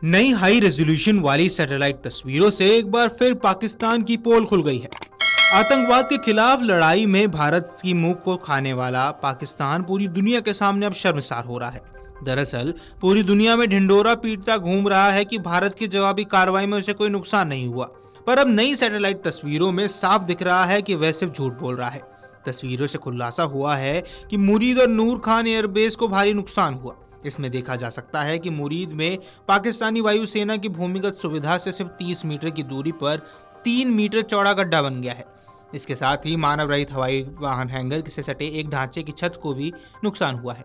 नई high resolution वाली satellite तस्वीरों से एक बार फिर पाकिस्तान की पोल खुल गई है। आतंकवाद के खिलाफ लड़ाई में भारत की मुंह को खाने वाला पाकिस्तान पूरी दुनिया के सामने अब शर्मसार हो रहा है। दरअसल पूरी दुनिया में ढिंडोरा पीटता घूम रहा है कि भारत की जवाबी कार्रवाई में उसे कोई नुकसान नहीं हुआ, पर अब नई सैटेलाइट तस्वीरों में साफ दिख रहा है कि वह सिर्फ झूठ बोल रहा है। तस्वीरों से खुलासा हुआ है कि मुरीद और नूर खान एयरबेस को भारी नुकसान हुआ। इसमें देखा जा सकता है कि मुरीद में पाकिस्तानी वायुसेना की भूमिगत सुविधा से सिर्फ 30 मीटर की दूरी पर 3 मीटर चौड़ा गड्ढा बन गया है। इसके साथ ही मानव रहित हवाई वाहन हैंगर से सटे एक ढांचे की छत को भी नुकसान हुआ है।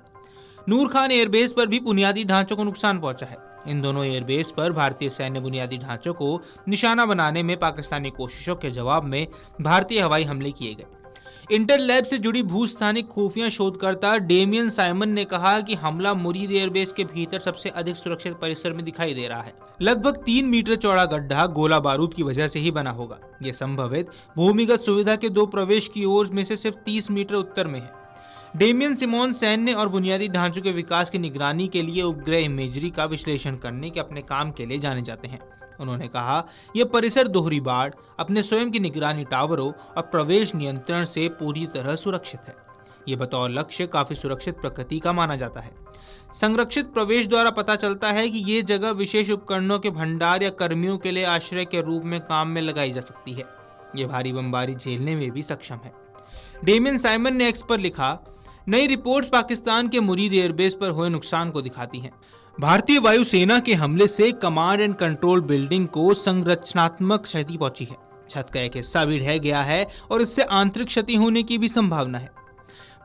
नूर खान एयरबेस पर भी बुनियादी ढांचों को नुकसान पहुंचा है। इन दोनों एयरबेस पर भारतीय सैन्य बुनियादी ढांचों को निशाना बनाने में पाकिस्तानी कोशिशों के जवाब में भारतीय हवाई हमले किए गए। इंटेल लैब से जुड़ी भूस्थानिक खुफिया शोधकर्ता डेमियन साइमन ने कहा कि हमला मुरीद एयरबेस के भीतर सबसे अधिक सुरक्षित परिसर में दिखाई दे रहा है। लगभग 3 मीटर चौड़ा गड्ढा गोला बारूद की वजह से ही बना होगा। यह संभवित भूमिगत सुविधा के 2 प्रवेश की ओर में से सिर्फ 30 मीटर उत्तर में है। डेमियन सिमोन सैन्य और बुनियादी ढांचों के विकास की निगरानी के लिए उपग्रह इमेजरी का विश्लेषण करने के अपने काम के लिए जाने जाते हैं। उन्होंने कहा, यह परिसर दोहरी बाड़, अपने स्वयं की निगरानी टावरों और प्रवेश नियंत्रण से पूरी तरह सुरक्षित है। ये बतौर लक्ष्य काफी सुरक्षित प्रकृति का माना जाता है। संरक्षित प्रवेश द्वारा पता चलता है कि ये जगह विशेष उपकरणों के भंडार या कर्मियों के लिए आश्रय के रूप में काम में लगाई जा सकती है। ये भारी बमबारी झेलने में भी सक्षम है। डेमियन साइमन ने एक्स पर लिखा, नई रिपोर्ट्स पाकिस्तान के मुरीद एयरबेस पर हुए नुकसान को दिखाती हैं। भारतीय वायुसेना के हमले से कमांड एंड कंट्रोल बिल्डिंग को संरचनात्मक क्षति पहुंची है। छत का एक हिस्सा भी ढह गया है और इससे आंतरिक क्षति होने की भी संभावना है।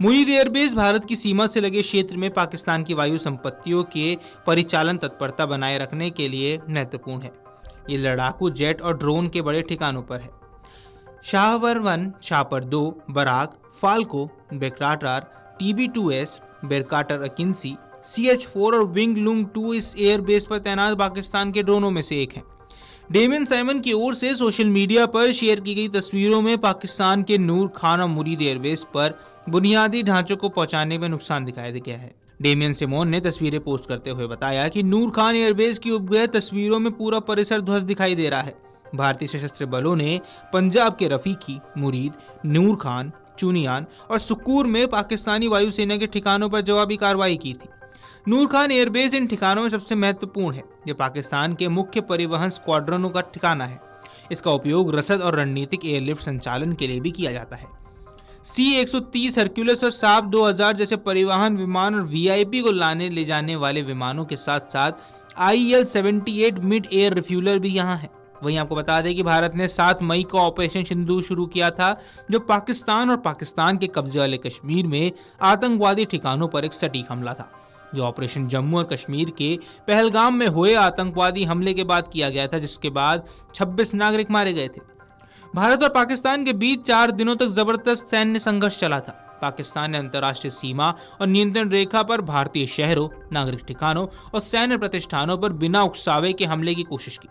मुरीद एयरबेस भारत की सीमा से लगे क्षेत्र में पाकिस्तान की वायु संपत्तियों के परिचालन तत्परता बनाए रखने के लिए महत्वपूर्ण है। ये लड़ाकू जेट और ड्रोन के बड़े ठिकानों पर है। शाहवर 1, शाहपर 2, बराक, फाल्को, बेकराटार, TB2S, बेरकाटर अकिंसी, CH-4 और विंग लुंग 2 इस एयरबेस पर तैनात पाकिस्तान के ड्रोनों में से एक हैं। डेमियन साइमन की ओर से सोशल मीडिया पर शेयर की गई तस्वीरों में पाकिस्तान के नूर खान और मुरीद एयरबेस पर बुनियादी ढांचों को पहुंचाने में नुकसान दिखाया गया है। डेमियन सिमोन ने तस्वीरें पोस्ट करते हुए बताया कि नूर खान एयरबेस की उपग्रह तस्वीरों में पूरा परिसर ध्वस्त दिखाई दे रहा है। भारतीय सशस्त्र बलों ने पंजाब के रफीकी, मुरीद, नूर खान, चुनियान और सुकूर में पाकिस्तानी वायुसेना के ठिकानों पर जवाबी कार्रवाई की थी। नूर खान एयरबेस इन ठिकानों में सबसे महत्वपूर्ण है। यह पाकिस्तान के मुख्य परिवहन स्क्वाड्रनों का ठिकाना है। इसका उपयोग रसद और रणनीतिक एयरलिफ्ट संचालन के लिए भी किया जाता है। C-130 हरक्यूलिस और साब 2000 जैसे परिवहन विमान और VIP को लाने ले जाने वाले विमानों के साथ साथ IL-78 मिड एयर रिफ्यूलर भी यहाँ है। वहीं आपको बता दें कि भारत ने 7 मई को ऑपरेशन सिंदूर शुरू किया था, जो पाकिस्तान और पाकिस्तान के कब्जे वाले कश्मीर में आतंकवादी ठिकानों पर एक सटीक हमला था। जो ऑपरेशन जम्मू और कश्मीर के पहलगाम में हुए आतंकवादी हमले के बाद किया गया था, जिसके बाद 26 नागरिक मारे गए थे। भारत और पाकिस्तान के बीच 4 दिनों तक जबरदस्त सैन्य संघर्ष चला था। पाकिस्तान ने अंतर्राष्ट्रीय सीमा और नियंत्रण रेखा पर भारतीय शहरों, नागरिक ठिकानों और सैन्य प्रतिष्ठानों पर बिना उकसावे के हमले की कोशिश की।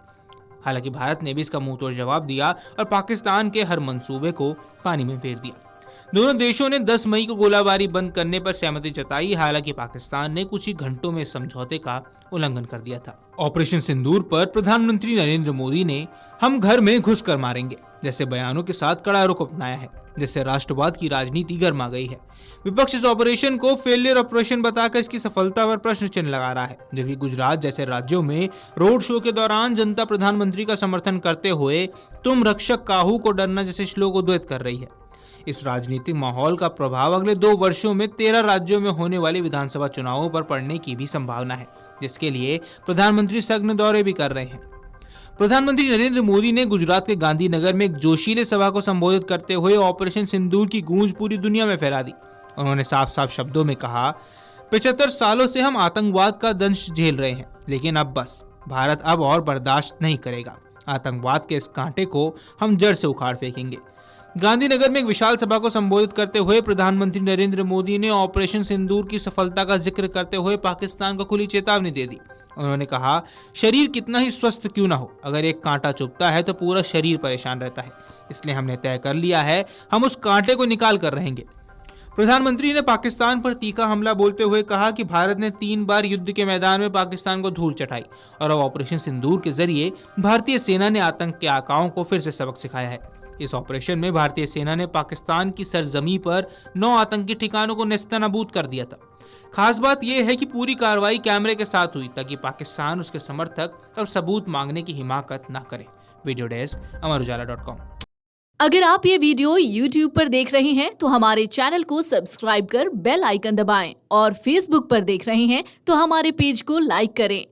हालांकि भारत ने भी इसका मुंहतोड़ जवाब दिया और पाकिस्तान के हर मंसूबे को पानी में फेर दिया। दोनों देशों ने 10 मई को गोलाबारी बंद करने पर सहमति जताई। हालांकि पाकिस्तान ने कुछ ही घंटों में समझौते का उल्लंघन कर दिया था। ऑपरेशन सिंदूर पर प्रधानमंत्री नरेंद्र मोदी ने हम घर में घुस कर मारेंगे जैसे बयानों के साथ कड़ा रुख अपनाया है, जिससे राष्ट्रवाद की राजनीति गर्मा गई है। विपक्ष इस ऑपरेशन को फेलियर ऑपरेशन बताकर इसकी सफलता पर प्रश्न चिन्ह लगा रहा है, जबकि गुजरात जैसे राज्यों में रोड शो के दौरान जनता प्रधानमंत्री का समर्थन करते हुए तुम रक्षक काहू को डरना जैसे श्लोक उद्धृत कर रही है। इस राजनीतिक माहौल का प्रभाव अगले 2 वर्षों में 13 राज्यों में होने वाले विधानसभा चुनावों पर पड़ने की भी संभावना है, जिसके लिए प्रधानमंत्री सघन दौरे भी कर रहे हैं। प्रधानमंत्री नरेंद्र मोदी ने गुजरात के गांधीनगर में एक जोशीले सभा को संबोधित करते हुए ऑपरेशन सिंदूर की गूंज पूरी दुनिया में फैला दी। उन्होंने साफ साफ शब्दों में कहा, 75 सालों से हम आतंकवाद का दंश झेल रहे हैं, लेकिन अब बस, भारत अब और बर्दाश्त नहीं करेगा। आतंकवाद के इस कांटे को हम जड़ से उखाड़ फेंकेंगे। गांधीनगर में एक विशाल सभा को संबोधित करते हुए प्रधानमंत्री नरेंद्र मोदी ने ऑपरेशन सिंदूर की सफलता का जिक्र करते हुए पाकिस्तान को खुली चेतावनी दे दी। उन्होंने कहा, शरीर कितना ही स्वस्थ क्यों ना हो, अगर एक कांटा चुभता है तो पूरा शरीर परेशान रहता है। इसलिए हमने तय कर लिया है, हम उस कांटे को निकाल कर रहेंगे। प्रधानमंत्री ने पाकिस्तान पर तीखा हमला बोलते हुए कहा कि भारत ने 3 बार युद्ध के मैदान में पाकिस्तान को धूल चटाई और अब ऑपरेशन सिंदूर के जरिए भारतीय सेना ने आतंक के आकाओं को फिर से सबक सिखाया है। इस ऑपरेशन में भारतीय सेना ने पाकिस्तान की सरजमी पर 9 आतंकी ठिकानों को नेस्तनाबूद कर दिया था। खास बात यह है कि पूरी कार्रवाई कैमरे के साथ हुई ताकि पाकिस्तान उसके समर्थक अब सबूत मांगने की हिमाकत न करे। वीडियो डेस्क अमरउजाला.com। अगर आप ये वीडियो YouTube पर देख रहे हैं तो हमारे चैनल को सब्सक्राइब कर बेल आइकन दबाएं और Facebook पर देख रहे हैं तो हमारे पेज को लाइक करें।